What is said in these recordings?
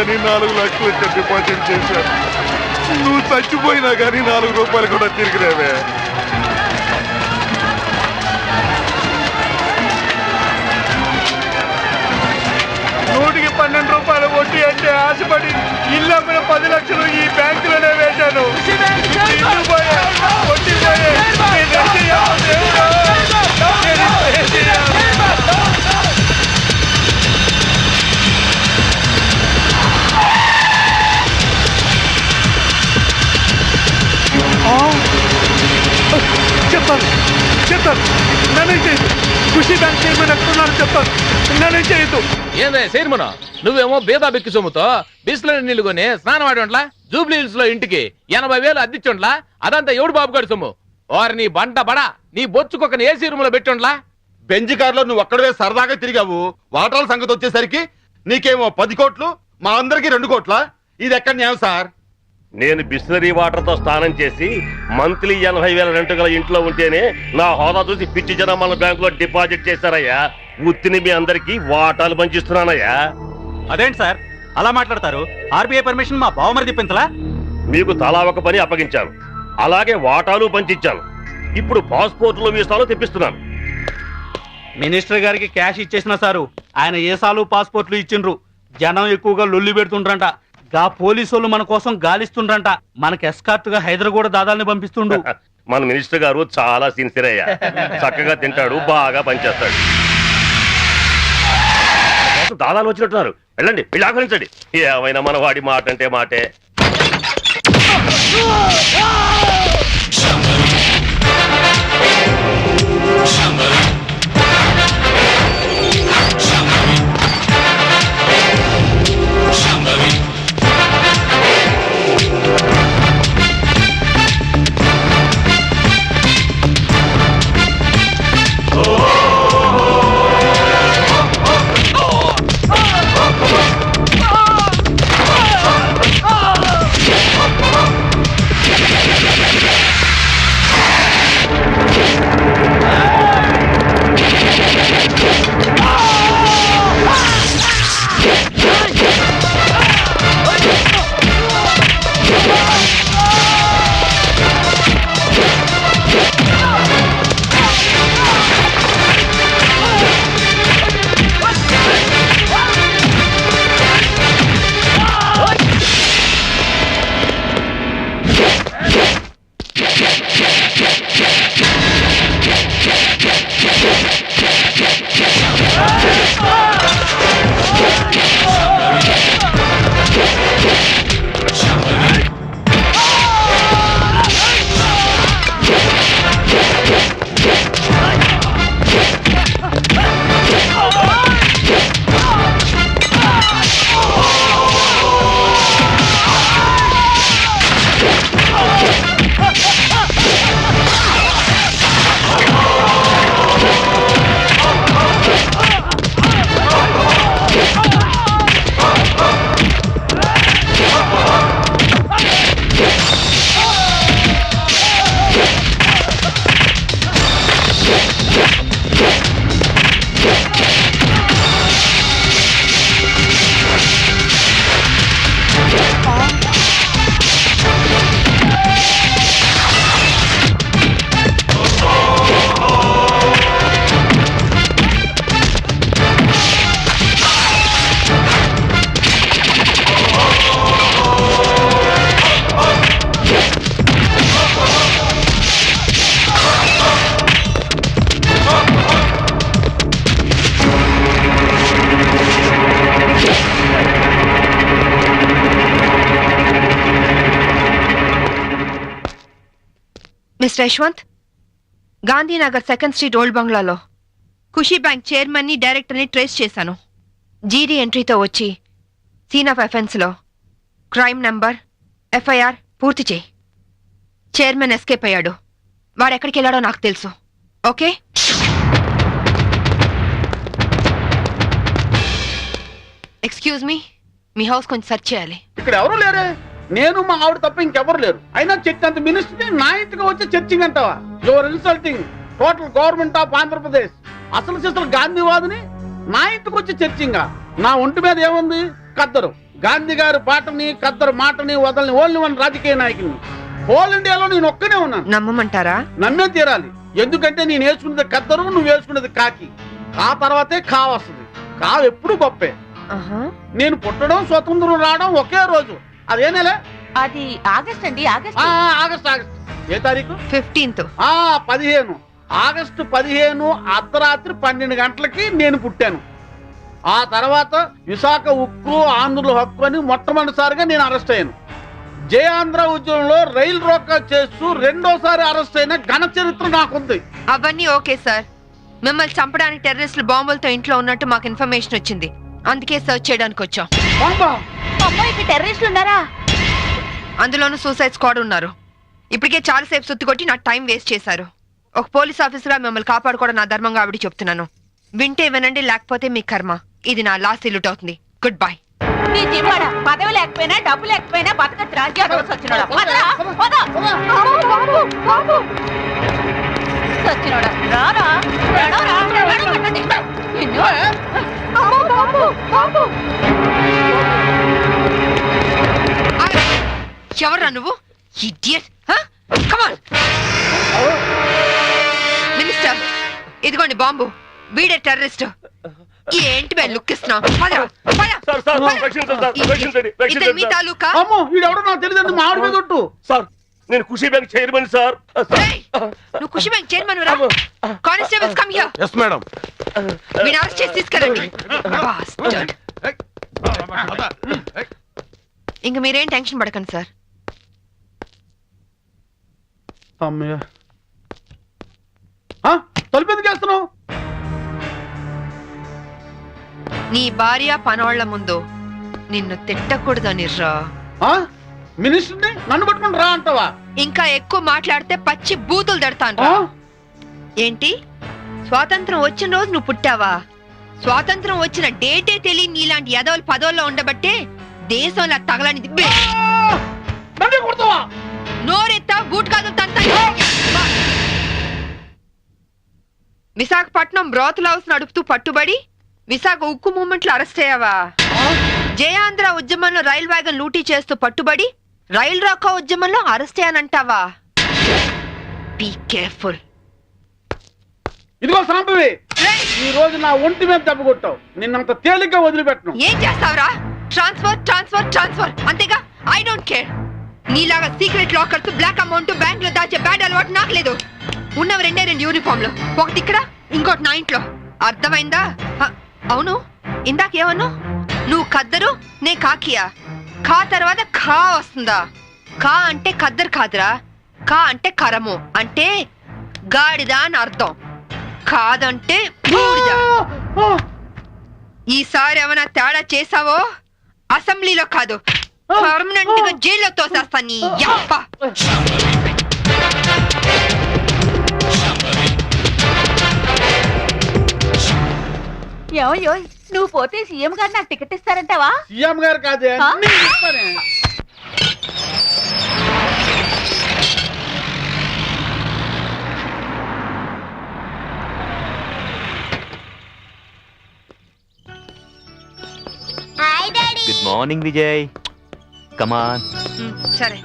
కానీ 4 లక్షలు డిపాజిట్ చేశాను. నువ్వు చచ్చిపోయినా కానీ 4 రూపాయలు కూడా తిరిగిరావే. నూటికి 12 రూపాయలు వడ్డీ అంటే ఆశపడి ఇల్లు అమ్మిన 10 లక్షలు ఈ బ్యాంకులోనే వేశాను. ఇల్లు పోయే, వడ్డీ పోయే. చెప్తాను నన్ను చేయదు. ఖుషి బ్యాంక్ చైర్మన్ ఎక్కడున్నారు చెప్తాను. నన్ను చేయొద్దు. ఏందే చైర్మన్, నువ్వేమో బేదా బిక్కి సొమ్ముతో బిస్లరీ నీళ్లు కొని స్నానం ఆడోంట్లా, జూబ్లీ హిల్స్ లో ఇంటికి 80,000 అద్దిచ్చోంట్లా. అదంతా ఎవడు బాబుగాడు సొమ్ము? వారు నీ బంట బడా నీ బొచ్చుకొకని ఏసీ రూమ్ లో పెట్టోంట్లా. బెంజ్ కార్లో నువ్వు ఒక్కడవే సరదాగా తిరిగావు. వాటాల సంగతి వచ్చేసరికి నీకేమో 10 కోట్లు, మా అందరికి 2 కోట్ల. ఇది ఎక్కడ న్యాయం సార్? నేను బిస్లరీ వాటర్ తో స్నానం చేసి మంత్లీ 80,000 రెంట్ గల ఇంట్లో ఉంటేనే నా హోదా చూసి పిచ్చి జనం మన బ్యాంకులో డిపాజిట్ చేశారయ్యా. ఉత్తిని మీ అందరికి వాటాలు పంచిస్తున్నానయ్యా. అదేంటి సార్ అలా మాట్లాడతారు? ఆర్బీఐ పర్మిషన్ మా బావమరిది పెంచలా? మీకు తలా ఒక పని అప్పగించాను, అలాగే వాటాలు పంచిచ్చాను. ఇప్పుడు పాస్పోర్టులు వీసాలు తెప్పిస్తున్నాను. మినిస్టర్ గారికి క్యాష్ ఇచ్చేసిన సారు, ఆయన ఏసాలు పాస్పోర్ట్లు ఇచ్చిండ్రు. జనం ఎక్కువగా లొల్లి పెడుతుండ్రంట. గా పోలీసులు మన కోసం గాలిస్తుండ్రంట. మనకి ఎస్కార్ట్ గా హైదరాబాద్ దాదాల్ని పంపిస్తుండు. మన మినిస్టర్ గారు చాలా సిన్సియర్ అయ్యా. చక్కగా తింటాడు, బాగా పనిచేస్తాడు. దాదాలు వచ్చినట్టున్నారు, వెళ్ళండి, వెళ్ళి ఆహ్వానించండి. ఏమైనా మన వాడి మాట అంటే మాటే. Mister Yashwant, Gandhinagar 2nd street old బంగ్లాలో ఖుషీ బ్యాంక్ చైర్మన్ ని డైరెక్టర్ ని ట్రేస్ చేశాను. జీడీ ఎంట్రీతో వచ్చి సీన్ ఆఫ్ అఫెన్స్ లో క్రైమ్ నంబర్ ఎఫ్ఐఆర్ పూర్తి చేయి. చైర్మన్ ఎస్కేప్ అయ్యాడు. వాడెక్కడికి వెళ్ళాడో నాకు తెలుసు. ఓకే? ఎక్స్క్యూజ్ మీ, మీ హౌస్ కొంచెం సెర్చ్ చేయాలి. ఇక్కడ ఎవరు లేరే. నేను మా ఆవిడ తప్ప ఇంకెవరు లేరు. అయినా చెక్ అంత మినిస్ట్రీ నా ఇంటికి వచ్చి చర్చింగ్ అంటావా? Your insulting total government of Andhra Pradesh. అసలు గాంధీవాదిని నా ఇంటికి వచ్చి చర్చింగా? నా ఒంటి మీద ఏముంది? కద్దరు. గాంధీ గారి బాటని కద్దరు మాటని వదలని ఓన్లీ వన్ రాజకీయ నాయకుని. హోల్ ఇండియాలో నేను ఒక్కనే ఉన్నాను. నమ్మమంటారా? నమ్మే తీరాలి. ఎందుకంటే నేను వేసుకునేది కద్దరు, నువ్వు వేసుకునేది కాకి. కా తర్వాతే కా వస్తుంది. కావు ఎప్పుడు గొప్పే. ఆహా. నేను పుట్టడం, స్వతంత్రం రావడం ఒకే రోజు. అదే నెల? అది ఆగస్ట్ అండి, ఆగస్ట్. ఆగస్ట్. ఏ తారీఖు? 15th. 15. ఆగస్టు 15 అర్ధరాత్రి 12 గంటలకి నేను పుట్టాను. ఆ తర్వాత విశాఖ ఉక్కు ఆంధ్రుల హక్కు అని మొట్టమొదటిసారిగా నేను అరెస్ట్ అయ్యాను. జయాంధ్ర ఉద్యమంలో రైలు రోకా చేస్తూ రెండోసారి అరెస్ట్ అయిన ఘన చరిత్ర నాకుంది. అవన్నీ ఓకే సార్. మిమ్మల్ని చంపడానికి టెర్రరిస్టులు బాంబులతో ఇంట్లో ఉన్నట్టు మాకు ఇన్ఫర్మేషన్ వచ్చింది. అందుకే సర్చ్ చేయడానికి వచ్చాం. అమ్మో, ఇక్కడ టెర్రరిస్టులు ఉన్నారా? అందులోనూ సూసైడ్ స్క్వాడ్ ఉన్నారు. ఇప్పటికే చాలాసేపు సుత్తి కొట్టి నా టైం వేస్ట్ చేశారు. ఒక పోలీస్ ఆఫీసర్గా మిమ్మల్ని కాపాడుకోవడం నా ధర్మంగా ఆవిడ చెప్తున్నాను. వింటే వినండి, లేకపోతే మీ కర్మ. ఇది నా లాస్ట్ ఇల్లుట్ అవుతుంది. Good bye. నీ జిమ్మాడ పదవి లేకపోయినా డబ్బు లేకపోయినా బతకచ్చు రాజ్యాలు సచ్చినోడా. సచ్చినోడా రారా, నడవరా, నడవకండి. నిన్ను. ఎవరా నువ్వు? ఇడియట్. కమ్ ఆన్ మినిస్టర్, ఇదిగోండి బాంబు. వీడే టెర్రరిస్ట్. ఏంటి బే లుక్ ఇస్తున్నావు? ఇతను మీ తాలూకా? అమ్మో, వీడెవడో నాకు తెలియదండి. మా ఆవిడ మీద ఒట్టు. సార్, నేను ఖుషీ బ్యాంక్ చైర్మన్ సార్. ఏయ్, నువ్వు ఖుషి బ్యాంక్ చైర్మన్ రా. Constables come here. Yes madam. వీడిని అరెస్ట్ చేసి తీసుకెళ్ళండి. Bastard. ఇంక మీరేం టెన్షన్ పడకండి సార్. అమ్మయ్య, తలుపు ఎందుకు వేస్తున్నావు? నీ భార్య పనోళ్ల ముందు నిన్ను తిట్టకూడదని రా. మినిస్టర్ని నన్ను పట్టుకుని రా అంటావా? ఇంకా ఎక్కువ మాట్లాడితే పచ్చి బూతులు దడతాను రా. ఏంటి, స్వాతంత్రం వచ్చిన రోజు నువ్వు పుట్టావా? స్వాతంత్రం వచ్చిన డేటే తెలియని నీలాంటి ఎదవలు పదవుల్లో ఉండబట్టే దేశంలో తగలనిది. నోరెత్తా బూట్ కాదు తంత. విశాఖపట్నం బ్రోతల్ హౌస్ నడుపుతూ పట్టుబడి విశాఖ ఉక్కు మూవ్మెంట్ లో అరెస్ట్ అయ్యావా? జయాంధ్ర ఉద్యమంలో రైల్ వ్యాగన్ లూటీ చేస్తూ పట్టుబడి రైలు రోకో ఉద్యమంలో అరెస్ట్ అయ్యానంటావా? Be careful. ఇదిగో సాంబవి, ఈ రోజు నా ఒంటి మీద దెబ్బ కొట్టావు. నిన్నంత తేలిగ్గా వదిలిపెట్టను. ఏం చేస్తావురా? ట్రాన్స్ఫర్ ట్రాన్స్ఫర్ ట్రాన్స్ఫర్ అంతేగా. I don't care. నీలాగా secret lockers, black amount bank లో దాచే బ్యాడ్ అలవాటు నాకు లేదు. ఉన్నవి 2 యూనిఫామ్లు, ఒకటి ఇక్కడ, ఇంకోటి నా ఇంట్లో. అర్థమైందా? అవును, ఇందాకేమన్నా? నువ్వు కద్దరు, నే కాకియా? కా తర్వాత ఖా వస్తుందా? కా అంటే కద్దరు కాదురా. కా అంటే కరము, అంటే గాడిద అని అర్థం. కాదంటే బూడిద. ఈసారి ఏమైనా తేడా చేసావో అసెంబ్లీలో కాదు, పర్మనెంట్ గా జైల్లో తోసేస్తా నీ యప్ప. ఏమయ్యో, నువ్వు పోతే సీఎం గారు నాకు టికెట్ ఇస్తారంటావా? సీఎం గారు కాదే, నేను ఇస్తానే. Good morning Vijay. కమాన్. సరే,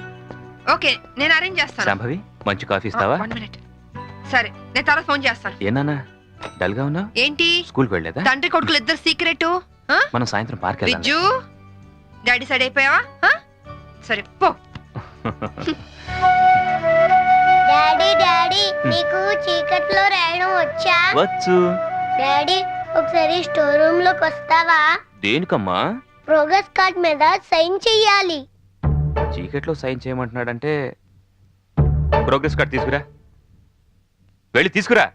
ఓకే, నేను అరేంజ్ చేస్తాను. శాంభవి, మంచి కాఫీ ఇస్తావా? 1 minute. సరే, నేను తర్వాత ఫోన్ చేస్తాను. ఏనా డల్ గా ఉన్నా? ఏంటి, స్కూల్కి వెళ్ళలేదా? తండ్రి కొడుకులు ఇద్దరు సీక్రెట్? మనం సాయంత్రం పార్క్ వెళ్దాం. విజ్జు, డాడీ సైడ్ అయిపోయావా? సరే పో. డాడీ డాడీ, నీకు చీకట్లో రాయడం వచ్చా? వచ్చు. డాడీ, ఒకసారి స్టోర్ రూమ్ లోకి వస్తావా? దేనికమ్మా? ప్రోగ్రెస్ కార్డ్ మీద సైన్ చెయ్యాలి. చీకట్లో సైన్ చేయమంటున్నాడంటే ప్రోగ్రెస్ కార్డ్ తీసుకురా. వెళ్ళి తీసుకురా.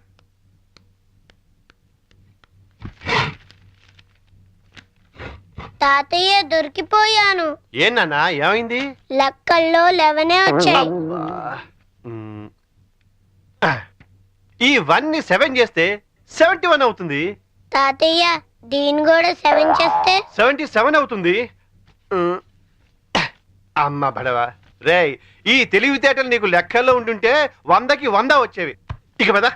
తాతయ్య, దొరికిపోయాను. ఏనా ఏమైంది? లెక్కల్లో 11 వచ్చాయి. ఈ 1 ని 7 చేస్తే 71 అవుతుంది. తాతయ్య, దీని కూడా 7 చేస్తే 77 అవుతుంది. అమ్మ బడవా రేయ్, ఈ తెలివితేటలు నీకు లెక్కల్లో ఉంటుంటే 100కి 100 వచ్చేవి. ఇక పద.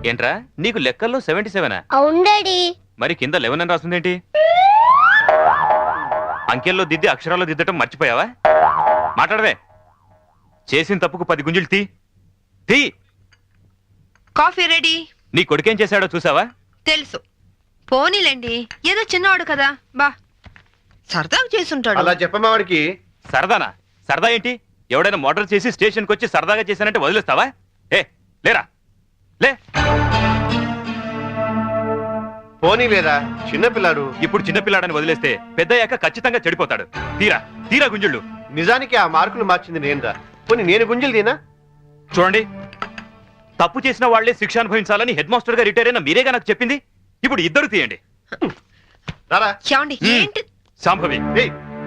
ఏంట్రా నీకు లెక్కల్లో 77? అవును డాడీ. మరి కింద 11 అని రాస్తుందేంటి? అంకెల్లో దిద్ది అక్షరాల్లో దిద్దటం మర్చిపోయావా? మాట్లాడవే. చేసిన తప్పుకు 10 గుంజులు తీ. Coffee ready. నీ కొడుకేం చేశాడో చూసావా? తెలుసు. పోనీలేండి, ఏదో చిన్నవాడు కదా, బా సరదాగా చేసుంటాడు. అలా చెప్పమ్మా వాడికి. సరదానా? సరదా ఏంటి? ఎవడైనా మోటార్ చేసి స్టేషన్కి వచ్చి సరదాగా చేశానంటే వదిలేస్తావా? లేరా లే. పోనీ లేదా చిన్నపిల్లాడు. ఇప్పుడు చిన్నపిల్లాడని వదిలేస్తే పెద్దయ్యాక ఖచ్చితంగా చెడిపోతాడు. తీరా గుంజుళ్ళు. నిజానికి ఆ మార్కులు మార్చింది నేనురా. పోనీ నేను గుంజలు తీనా? చూడండి, తప్పు చేసిన వాళ్లే శిక్ష అనుభవించాలని హెడ్ మాస్టర్ గా రిటైర్ అయిన మీరేగా నాకు చెప్పింది. ఇప్పుడు ఇద్దరు తీయండి. రారా. ఏమండి, ఏంటి? శాంభవి,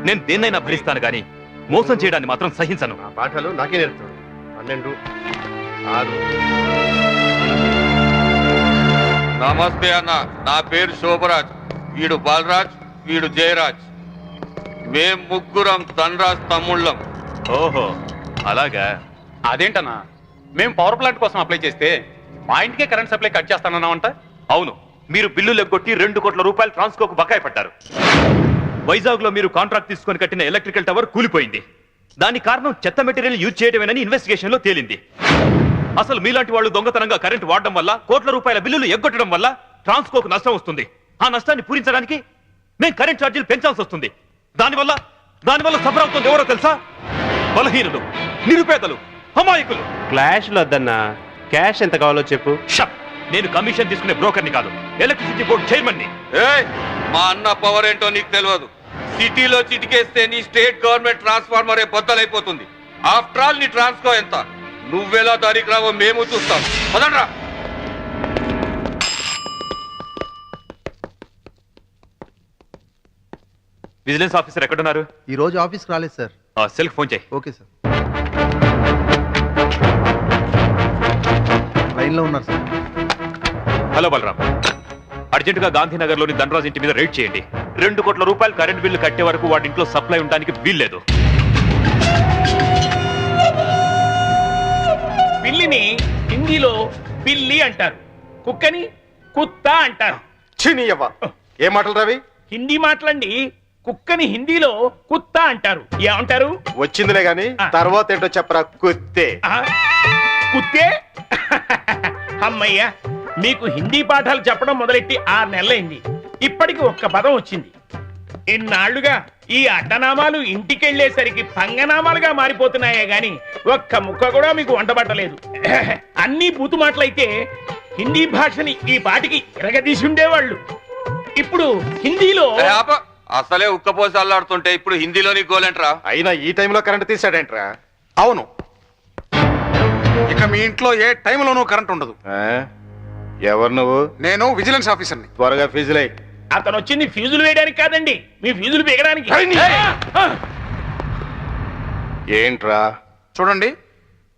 నేను దేన్నైనా భరిస్తాను గాని మోసం చేయడాన్ని మాత్రం సహించను. ఆ పాఠాలు నాకే నేర్పుతాడు. 12, 6. నమస్తే అన్న, నా పేరు శోభరాజ్, వీడు బాలరాజ్, వీడు జయరాజ్. మేం ముగ్గురం ధనరాజ్ తమ్ముళ్ళం. ఓహో అలాగా. అదేంటన్నా, మేము పవర్ ప్లాంట్ కోసం అప్లై చేస్తే మా ఇంటికే కరెంట్ సప్లై కట్ చేస్తానన్నావంట. అవును, మీరు బిల్లు లెగ్గొట్టి 2 కోట్ల రూపాయలు ట్రాన్స్కోకు బకాయి పట్టారు. వైజాగ్ లో మీరు కాంట్రాక్ట్ తీసుకొని కట్టిన ఎలక్ట్రికల్ టవర్ కూలిపోయింది. దానికి కారణం చెత్త మెటీరియల్ యూజ్ చేయడమేనని ఇన్వెస్టిగేషన్ లో తేలింది. అసలు మీలాంటి వాళ్ళు దొంగతనంగా కరెంట్ వాడడం వల్ల, కోట్ల రూపాయల బిల్లులు ఎగ్గొట్టడం వల్ల ట్రాన్స్కోకు నష్టం వస్తుంది. ఆ నష్టాన్ని పూరించడానికి మేము కరెంట్ ఛార్జీలు పెంచాల్సి వస్తుంది. దానివల్ల సఫర్ అవుతుంది ఎవరో తెలుసా? బలహీనులు, నిరుపేదలు, అమాయకులు. క్లాష్లు వద్దన్నా, క్యాష్ ఎంత కావాలో చెప్పు. షట్. నేను కమిషన్ తీసుకునే బ్రోకర్ని కాదు, ఎలక్ట్రిసిటీ బోర్డు చైర్మన్ ని. మా అన్న పవర్ ఏంటో నీకు తెలియదు. సిటీలో చిటికేస్తే నీ స్టేట్ గవర్నమెంట్ ట్రాన్స్ఫార్మర్ బద్దలైపోతుంది. ఆఫ్టర్ ఆల్ నీ ట్రాన్స్కో ఎంత? నువ్వెలా దానికి రావో మేము చూస్తాం. పదండ్రా. విజిలెన్స్ ఆఫీసర్ ఎక్కడున్నారు? ఈ రోజు ఆఫీస్కి రాలేదు సార్. సెల్కి ఫోన్ చేయి. Okay sir. లైన్లో ఉన్నారు సార్. హలో బలరాం, అర్జెంటుగా గాంధీనగర్ లోని ధనరాజ్ ఇంటి మీద రైడ్ చేయండి. 2 కోట్ల రూపాయలు కరెంట్ బిల్లు కట్టే వరకు వాడి ఇంట్లో సప్లై ఉండడానికి వీల్లేదు. పిల్లిని హిందీలో పిల్లి అంటారు, కుక్కని కుత్త అంటారు. చినియవ్వ, ఏ మాటలు రవి? హిందీ మాటలండి. కుక్కని హిందీలో కుత్త అంటారు. ఏమంటారు? వచ్చిందిలే గాని తర్వాత ఏంటో చెప్పరా. కుత్తే. కుత్తే. అమ్మయ్యా, మీకు హిందీ పాఠాలు చెప్పడం మొదలెట్టి 6 నెలలైంది. ఇప్పటికి ఒక్క పదం వచ్చింది. ఇన్నాళ్లుగా ఈ అడ్డనామాలు ఇంటికెళ్లేసరికి పంగనామాలుగా మారిపోతున్నాయే గాని ఒక్క ముక్క కూడా మీకు వంటబట్టలేదు. అన్ని బూతు మాటలైతే హిందీ భాషని ఈ పాటికి ఎరగదీసి ఉండేవాళ్ళు. ఇప్పుడు హిందీలో అసలే ఉక్కపోసి అల్లాడుతుంటే ఇప్పుడు హిందీలోని గోలేంట్రా. అయినా ఈ టైంలో కరెంట్ తీసాడేంట్రా? అవును, ఇక మీ ఇంట్లో ఏ టైంలోనూ కరెంట్ ఉండదు. ఎవరు నువ్వు? నేను విజిలెన్స్ ఆఫీసర్ని. త్వరగా ఫీజులై. అతను వచ్చింది ఫీజులు వేయడానికి కాదండి, మీ ఫీజులు పీకడానికి. ఏంట్రా? చూడండి,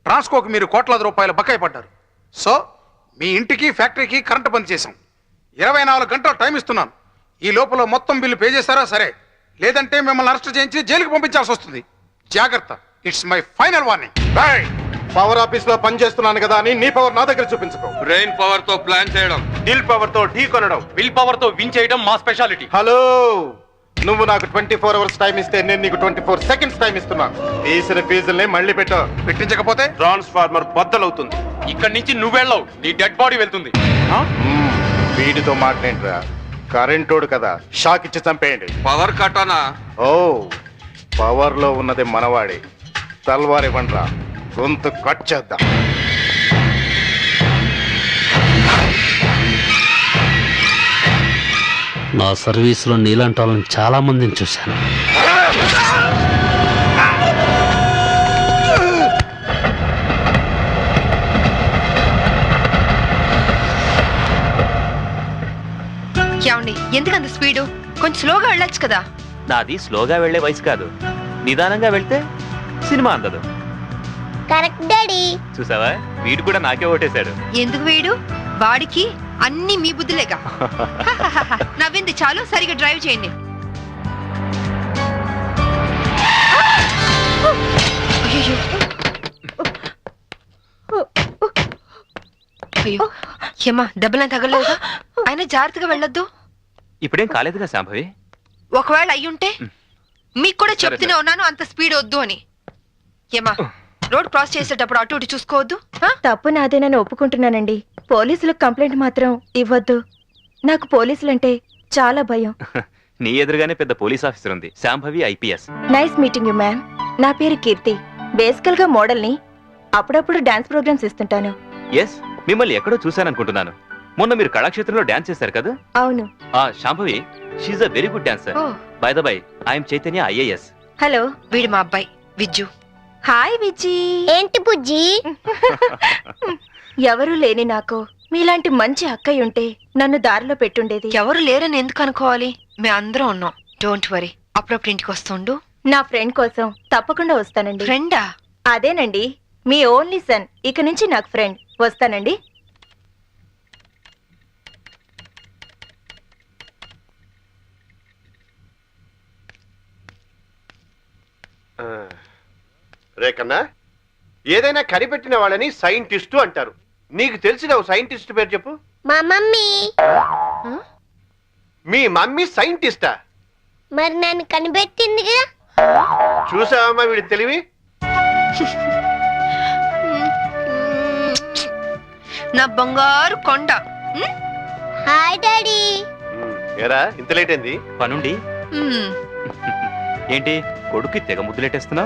ట్రాన్స్కోకి మీరు కోట్లాది రూపాయలు బకాయి పడ్డారు. సో మీ ఇంటికి ఫ్యాక్టరీకి కరెంటు బంద్ చేశాం. 24 గంటలు టైం ఇస్తున్నాను. ఈ లోపల మొత్తం బిల్లు పే చేస్తారా సరే, లేదంటే మిమ్మల్ని అరెస్ట్ చేయించి జైలుకి పంపించాల్సి వస్తుంది. జాగ్రత్త, it's my final warning. Power office లో పని చేస్తున్నాను కదా అని నీ పవర్ నా దగ్గర చూపించుకో. బ్రెయిన్ పవర్ తో ప్లాన్ చేయడం, దిల్ పవర్ తో ఢీ కొనడం, విల్ పవర్ తో విన్ చేయడం మా స్పెషాలిటీ. హలో, నువ్వు నాకు 24 అవర్స్ టైం ఇస్తే నేను నీకు 24 సెకండ్స్ టైం ఇస్తున్నాను. తీసిన ఫీజుల్ని మళ్ళీ పెట్టించకపోతే ట్రాన్స్ఫార్మర్ బద్దలవుతుంది. ఇక్కడి నుంచి నువ్వెళ్ళవు, నీ డెడ్ బాడీ వెళ్తుంది. వీడితో మాట్లాడరా, కరెంటోడు కదా, షాక్ ఇచ్చి చంపేయండి. పవర్ కట్టానా? ఓ, పవర్ లో ఉన్నది మనవాడే. తల్వార్ ఇవ్వండిరా, గొంతు కట్ చేద్దాం. నా సర్వీసులో నీలాంటి వాళ్ళని చాలా మందిని చూశాను. ఏమండి, ఎందుకంత స్పీడు? కొంచెం స్లోగా వెళ్ళొచ్చు కదా. నాది స్లోగా వెళ్లే వయసు కాదు, నిదానంగా వెళ్తే సినిమా అందదు. Correct daddy. చూసావా, వీడు కూడా నాకే ఓటేశాడు. ఎందుకు వీడు? వాడికి అన్ని మీ బుద్ధులేగా. నవ్వింది చాలు, సరిగా డ్రైవ్ చేయండి. అయ్యో, ఏమా దెబ్బలేం తగలేదా? అయినా జాగ్రత్తగా వెళ్ళొద్దు. ఇప్పుడేం కాలేదుగా శాంభవి. ఒకవేళ అయ్యుంటే మీకు కూడా చెప్తూనే ఉన్నాను అంత స్పీడ్ వద్దు అని. ఏమా రోడ్ క్రాస్ చేసేటప్పుడు అటు ఇటు చూసుకోవద్దు. తప్పు నాదేనని ఒప్పుకుంటున్నానండి. పోలీసులకు కంప్లైంట్ మాత్రం ఇవ్వద్దు. నాకు పోలీసులంటే చాలా భయం. నీ ఎదురుగానే పెద్ద పోలీస్ ఆఫీసర్ ఉంది, Shambhavi IPS. Nice meeting you ma'am. నా పేరు కీర్తి. బేసికల్ గా మోడల్ని. అప్పుడప్పుడు డాన్స్ ప్రోగ్రామ్స్ ఇస్తుంటాను. ఎస్, మిమ్మల్ని ఎక్కడో చూశాననుకుంటున్నాను. మొన్న మీరు కళాక్షేత్రంలో డాన్స్ చేశారు కదా? అవును. Shambhavi, she a very good dancer. By the by, I'm Chaitanya IAS. Hello. వీడు మా అబ్బాయి విజ్జు. హాయ్ విజ్జి. ఏంటి బుజ్జి? ఎవరూ లేని నాకు మీలాంటి మంచి అక్కయ్య ఉంటే నన్ను దారిలో పెట్టుండేది. ఎవరు లేరని ఎందుకు అనుకోవాలి? మేము అందరం ఉన్నాం. Don't worry. అప్పుడప్పుడు ఇంటికి వస్తుండు. నా ఫ్రెండ్ కోసం తప్పకుండా వస్తానండి. ఫ్రెండా? అదేనండి, మీ ఓన్లీ సన్. ఇక నుంచి నాకు ఫ్రెండ్. వస్తానండి. రేకన్నా, ఏదైనా కనిపెట్టిన వాళ్ళని సైంటిస్టు అంటారు. నీకు తెలిసిన ఓ సైంటిస్ట్ పేరు చెప్పు. మా మమ్మీ. మీ మమ్మీ సైంటిస్టా? మరి నన్ను కనిపెట్టిందిగా. చూసావమ్మా వీడి తెలివి. నా బంగారు కొండ. Hi daddy. ఏరా ఇంత లేట్ అయింది? పనుండి. ఏంటి కొడుకు తెగ ముద్దులెట్టేస్తున్నా?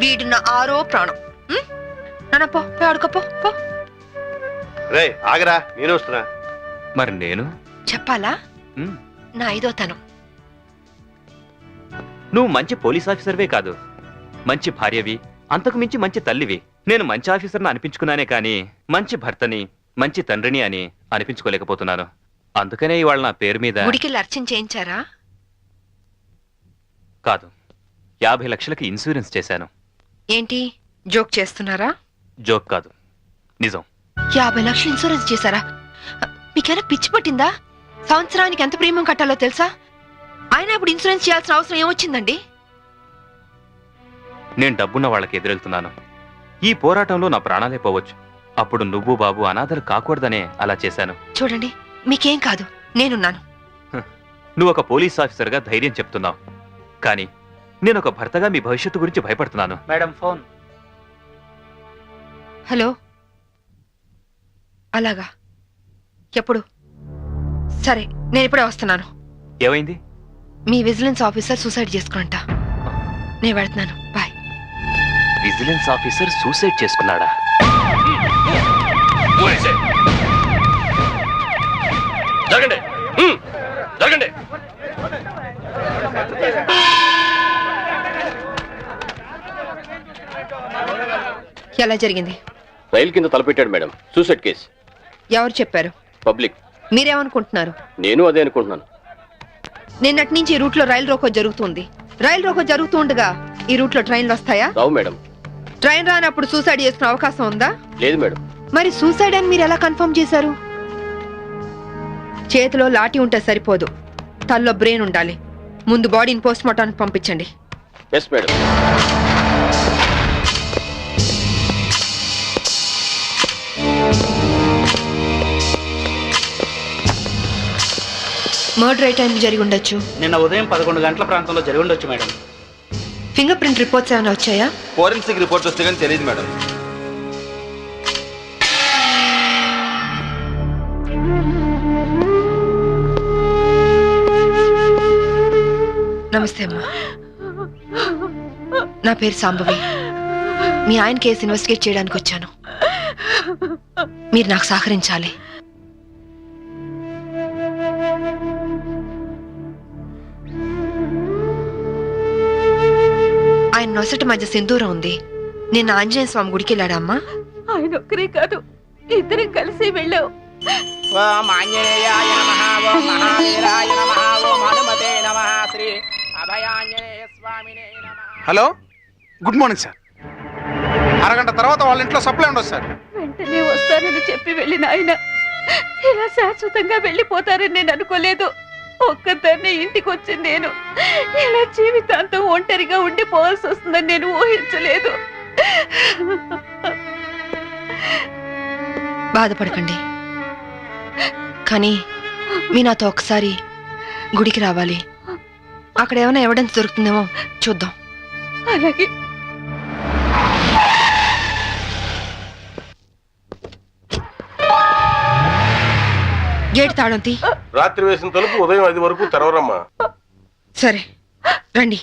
వీడు నా ఆరో ప్రాణం. నాన్న పో, పోయి ఆడుకోపో. పో. రే ఆగరా, నేను వస్తున్నా. మరి నేను చెప్పాలా? మ్, నా ఐదో తనం. నువ్వు మంచి పోలీస్ ఆఫీసర్వే కాదు, మంచి భార్యవి, అంతకు మించి మంచి తల్లివి. నేను మంచి ఆఫీసర్ని అనిపించుకున్నానే కానీ మంచి భర్తని, మంచి తండ్రిని అని అనిపించుకోలేకపోతున్నాను. అందుకనే ఇవాళ నా పేరు మీద గుడికి అర్చన చేయించారా? కాదు, 50 లక్షలకి ఇన్సూరెన్స్ చేశాను. ఏంటి జోక్ చేస్తున్నారా? జోక్ కాదు, నిజం. 50 లక్షలు ఇన్సూరెన్స్ చేశారా? మీకైనా పిచ్చి పట్టిందా? సంవత్సరానికి ఎంత ప్రీమియం కట్టాలో తెలుసా? అయినా ఇప్పుడు ఇన్సూరెన్స్ చేయాల్సిన అవసరం ఏమొచ్చిందండి? నేను డబ్బున్న వాళ్ళకి ఎదురెళ్తున్నాను. ఈ పోరాటంలో నా ప్రాణాలే పోవచ్చు. అప్పుడు నువ్వు బాబు అనాథలు కాకూడదనే అలా చేశాను. చూడండి, మీకేం కాదు, నేనున్నాను. నువ్వు ఒక పోలీస్ ఆఫీసర్గా ధైర్యం చెప్తున్నావు, కానీ నేను ఒక భర్తగా మీ భవిష్యత్తు గురించి భయపడుతున్నాను. Madam phone. హలో. అలాగా? ఎప్పుడు? సరే, నేను ఇప్పుడే వస్తున్నాను. ఏమైంది? మీ విజిలెన్స్ ఆఫీసర్ సూసైడ్ చేసుకునంట. నేను వెళ్తున్నాను. బాయ్. విజిలెన్స్ ఆఫీసర్ సూసైడ్ చేసుకున్నాడా? జరగండి, జరగండి. ఎలా జరిగింది? రైలు కింద తలపెట్టాడు మేడం. Suicide case. ఎవరు చెప్పారు? పబ్లిక్. మీరేమనుకుంటున్నారు? నేను అదే అనుకుంటున్నాను. నిన్నటి నుంచి ఈ రూట్ లో రైలు రోకో జరుగుతుంది. రైలు రోకో జరుగుతూ ఉండగా ఈ రూట్ లో ట్రైన్లు వస్తాయా? రావు మేడం. ట్రైన్ రానప్పుడు సూసైడ్ చేసుకునే అవకాశం ఉందా? లేదు మేడం. మరి సూసైడ్ అని మీరు ఎలా కన్ఫర్మ్ చేశారు? చేతిలో లాఠీ ఉంటే సరిపోదు, తల్లో బ్రెయిన్ ఉండాలి. ముందు బాడీని పోస్ట్ మార్టానికి పంపించండి. Yes madam. మర్డర్ ఏ టైం జరిగి ఉండొచ్చు? నిన్న ఉదయం 11 గంటల ప్రాంతంలో జరిగి ఉండొచ్చు మేడం. ఫింగర్ ప్రింట్ రిపోర్ట్స్ ఏమైనా వచ్చాయా? ఫోరెన్సిక్ రిపోర్ట్ వస్తే కానీ తెలియదు మేడం. నమస్తే అమ్మా. నా పేరు సాంబవి. మీ ఆయన కేసు ఇన్వెస్టిగేట్ చేయడానికి వచ్చాను. మీరు నాకు సహకరించాలి. ఆయన నొసటి మధ్య సింధూరం ఉంది. నిన్న ఆంజనేయ స్వామి గుడికి వెళ్ళాడమ్మా. ఆయన ఒక్కరే కాదు, ఇద్దరం కలిసి వెళ్ళావు. ఓం ఆంజనేయాయ నమః, ఓం మహావీరాయ నమః, ఓం హనుమతే నమః, శ్రీ అభయాంజనేయ స్వామినే నమః. Hello, good morning sir. అరగంట తర్వాత వాళ్ళ ఇంట్లో సప్లై ఉండదు సార్. వెంటనే వస్తానని చెప్పి వెళ్ళిన ఆయన ఇలా శాశ్వతంగా వెళ్ళిపోతారని నేను అనుకోలేదు. ఒక్కదాన్నే ఇంటికి వచ్చింది నేను. ఇలా జీవితాంతం ఒంటరిగా ఉండిపోవాల్సి వస్తుందని నేను ఊహించలేదు. బాధపడకండి, కానీ మీ నాతో ఒకసారి గుడికి రావాలి. అక్కడ ఏమైనా ఎవిడెన్స్ దొరుకుతుందేమో చూద్దాం. అలాగే. గేట్ తాళం తీ. రాత్రి వేసిన తలుపు ఉదయం 5 వరకు తెరవరమ్మా. సరే రండి.